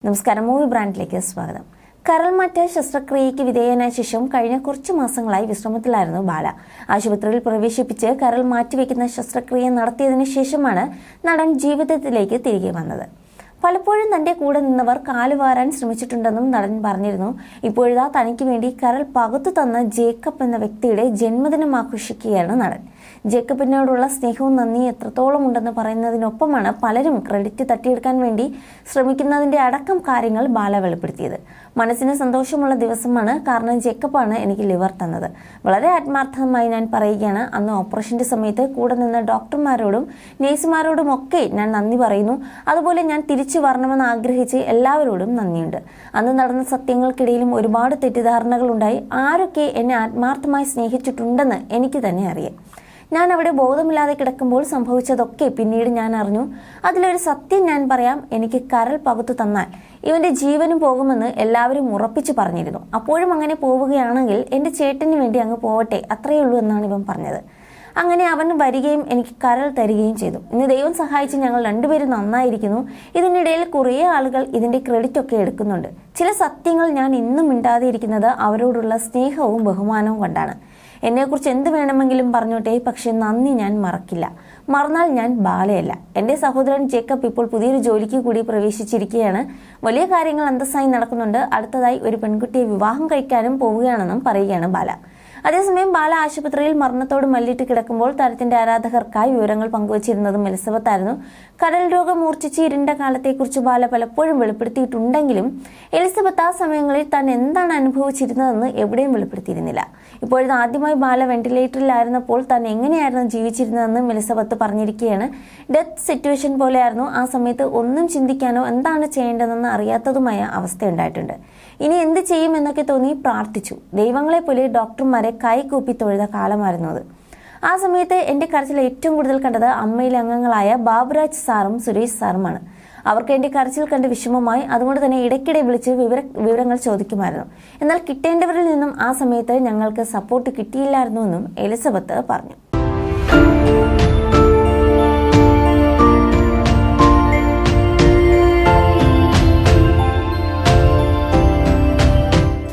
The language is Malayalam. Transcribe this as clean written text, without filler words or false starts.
നമസ്കാരം. മൂവി ബ്രാൻഡിലേക്ക് സ്വാഗതം. കരൾമാറ്റ ശസ്ത്രക്രിയയ്ക്ക് വിധേയനായ ശേഷം കഴിഞ്ഞ കുറച്ചു മാസങ്ങളായി വിശ്രമത്തിലായിരുന്നു ബാല. ആശുപത്രിയിൽ പ്രവേശിപ്പിച്ച് കരൾ മാറ്റിവെക്കുന്ന ശസ്ത്രക്രിയ നടത്തിയതിനു ശേഷമാണ് നടൻ ജീവിതത്തിലേക്ക് തിരികെ വന്നത്. പലപ്പോഴും തന്റെ കൂടെ നിന്നവർ കാലുവാരാൻ ശ്രമിച്ചിട്ടുണ്ടെന്നും നടൻ പറഞ്ഞിരുന്നു. ഇപ്പോഴിതാ തനിക്ക് വേണ്ടി കരൾ പകുത്തു തന്ന ജേക്കബ് എന്ന വ്യക്തിയുടെ ജന്മദിനം ആഘോഷിക്കുകയാണ് നടൻ. ജേക്കബിനോടുള്ള സ്നേഹവും നന്ദി എത്രത്തോളം ഉണ്ടെന്ന് പറയുന്നതിനൊപ്പമാണ് പലരും ക്രെഡിറ്റ് തട്ടിയെടുക്കാൻ വേണ്ടി ശ്രമിക്കുന്നതിന്റെ അടക്കം കാര്യങ്ങൾ ബാല വെളിപ്പെടുത്തിയത്. മനസ്സിന് സന്തോഷമുള്ള ദിവസമാണ്, കാരണം ജേക്കബാണ് എനിക്ക് ലിവർ തന്നത്. വളരെ ആത്മാർത്ഥമായി ഞാൻ പറയുകയാണ്. അന്ന് ഓപ്പറേഷന്റെ സമയത്ത് കൂടെ നിന്ന ഡോക്ടർമാരോടും നേഴ്സുമാരോടും ഒക്കെ ഞാൻ നന്ദി പറയുന്നു. അതുപോലെ ഞാൻ തിരിച്ചു വരണമെന്ന് ആഗ്രഹിച്ച് എല്ലാവരോടും നന്ദിയുണ്ട്. അന്ന് നടന്ന സത്യങ്ങൾക്കിടയിലും ഒരുപാട് തെറ്റിദ്ധാരണകൾ ഉണ്ടായി. ആരൊക്കെ എന്നെ ആത്മാർത്ഥമായി സ്നേഹിച്ചിട്ടുണ്ടെന്ന് എനിക്ക് തന്നെ അറിയാം. ഞാൻ അവിടെ ബോധമില്ലാതെ കിടക്കുമ്പോൾ സംഭവിച്ചതൊക്കെ പിന്നീട് ഞാൻ അറിഞ്ഞു. അതിലൊരു സത്യം ഞാൻ പറയാം. എനിക്ക് കരൾ പകുത്തു തന്നാൽ ഇവന്റെ ജീവനും പോകുമെന്ന് എല്ലാവരും ഉറപ്പിച്ചു പറഞ്ഞിരുന്നു. അപ്പോഴും അങ്ങനെ പോവുകയാണെങ്കിൽ എന്റെ ചേട്ടന് വേണ്ടി അങ്ങ് പോവട്ടെ, അത്രയേ ഉള്ളൂ എന്നാണ് ഇവൻ പറഞ്ഞത്. അങ്ങനെ അവൻ വരികയും എനിക്ക് കരൾ തരികയും ചെയ്തു. ഇന്ന് ദൈവം സഹായിച്ച് ഞങ്ങൾ രണ്ടുപേരും നന്നായിരിക്കുന്നു. ഇതിനിടയിൽ കുറേ ആളുകൾ ഇതിന്റെ ക്രെഡിറ്റ് ഒക്കെ എടുക്കുന്നുണ്ട്. ചില സത്യങ്ങൾ ഞാൻ ഇന്നും മിണ്ടാതെ ഇരിക്കുന്നത് അവരോടുള്ള സ്നേഹവും ബഹുമാനവും കൊണ്ടാണ്. എന്നെക്കുറിച്ച് എന്ത് വേണമെങ്കിലും പറഞ്ഞോട്ടെ, പക്ഷെ നന്ദി ഞാൻ മറക്കില്ല. മറന്നാൽ ഞാൻ ബാലയല്ല. എൻ്റെ സഹോദരൻ ജേക്കബ് ഇപ്പോൾ പുതിയൊരു ജോലിക്ക് കൂടി പ്രവേശിച്ചിരിക്കുകയാണ്. വലിയ കാര്യങ്ങൾ അന്തസ്സായി നടക്കുന്നുണ്ട്. അടുത്തതായി ഒരു പെൺകുട്ടിയെ വിവാഹം കഴിക്കാനും പോവുകയാണെന്നും പറയുകയാണ് ബാല. അതേസമയം ബാല ആശുപത്രിയിൽ മരണത്തോട് മല്ലിട്ട് കിടക്കുമ്പോൾ താരത്തിന്റെ ആരാധകർക്കായി വിവരങ്ങൾ പങ്കുവച്ചിരുന്നതും എലിസബത്ത് ആയിരുന്നു. കരൾ രോഗം മൂർച്ഛിച്ച് ഇരുണ്ട കാലത്തെക്കുറിച്ച് ബാല പലപ്പോഴും വെളിപ്പെടുത്തിയിട്ടുണ്ടെങ്കിലും എലിസബത്ത് ആ സമയങ്ങളിൽ താൻ എന്താണ് അനുഭവിച്ചിരുന്നതെന്ന് എവിടെയും വെളിപ്പെടുത്തിയിരുന്നില്ല. ഇപ്പോഴത്തെ ആദ്യമായി ബാല വെന്റിലേറ്ററിലായിരുന്നപ്പോൾ താൻ എങ്ങനെയായിരുന്നു ജീവിച്ചിരുന്നതെന്നും എലിസബത്ത് പറഞ്ഞിരിക്കുകയാണ്. ഡെത്ത് സിറ്റുവേഷൻ പോലെയായിരുന്നു. ആ സമയത്ത് ഒന്നും ചിന്തിക്കാനോ എന്താണ് ചെയ്യേണ്ടതെന്ന് അറിയാത്തതുമായ അവസ്ഥയുണ്ടായിട്ടുണ്ട്. ഇനി എന്ത് ചെയ്യുമെന്നൊക്കെ തോന്നി പ്രാർത്ഥിച്ചു. ദൈവങ്ങളെ പോലെ ഡോക്ടർമാരെ കൈകൂപ്പി തൊഴുത കാലമായിരുന്നു അത്. ആ സമയത്ത് എന്റെ കരച്ചിൽ ഏറ്റവും കൂടുതൽ കണ്ടത് അമ്മയിലെ അംഗങ്ങളായ ബാബുരാജ് സാറും സുരേഷ് സാറുമാണ്. അവർക്ക് എന്റെ കരച്ചിൽ കണ്ട് വിഷമമായി. അതുകൊണ്ട് തന്നെ ഇടയ്ക്കിടെ വിളിച്ച് വിവരങ്ങൾ ചോദിക്കുമായിരുന്നു. എന്നാൽ കിട്ടേണ്ടവരിൽ നിന്നും ആ സമയത്ത് ഞങ്ങൾക്ക് സപ്പോർട്ട് കിട്ടിയില്ലായിരുന്നുവെന്നും എലിസബത്ത് പറഞ്ഞു.